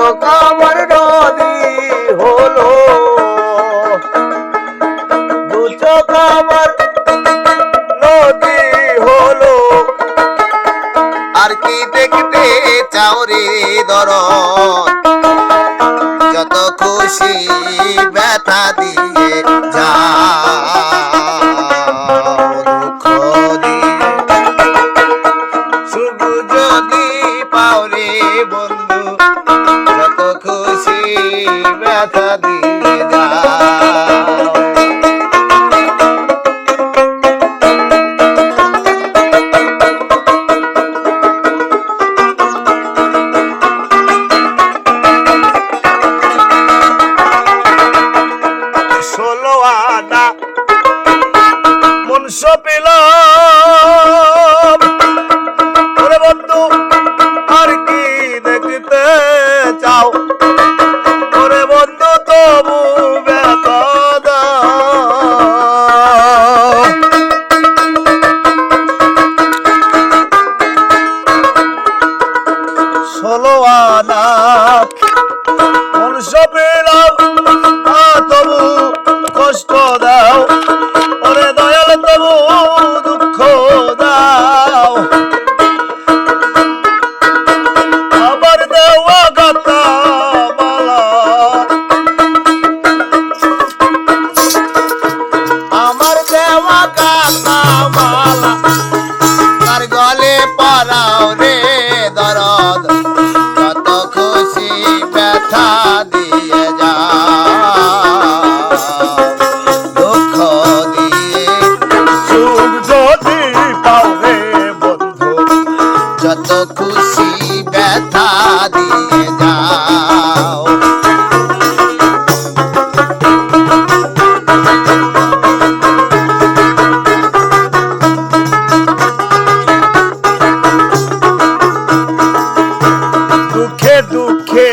চোখ আমার নদী হলো, দু চোখ আমার নদী হলো। আর কি দেখতে চাও রে দরদ, যত খুশি ব্যথা দিয়ে যাও, দুঃখ দিয়ে সুখ যদি পাও রে বন্ধু, যত খুশি ব্যথা দিয়ে যাও। ষোলো আনা মন সপিলাম ওরে বন্ধু, আর কি দেখতে চাও ওরে বন্ধু, তবু ব্যথা দাও। ষোলো আনা মন সপিলাম, তবু কষ্ট দাও ওরে দয়াল, তবু দুঃখ দাও। আমার দেওয়া গাতা মালা, আমার দেওয়া গাতা মালা তার গলে পরাও রে দরদ, কত খুশি ব্যথা দিয়ে যাও, দুঃখ দিয়ে সুখ যদি পাও রে বন্ধু, যত খুশি ব্যথা দিয়ে যাও। দুঃখে দুঃখে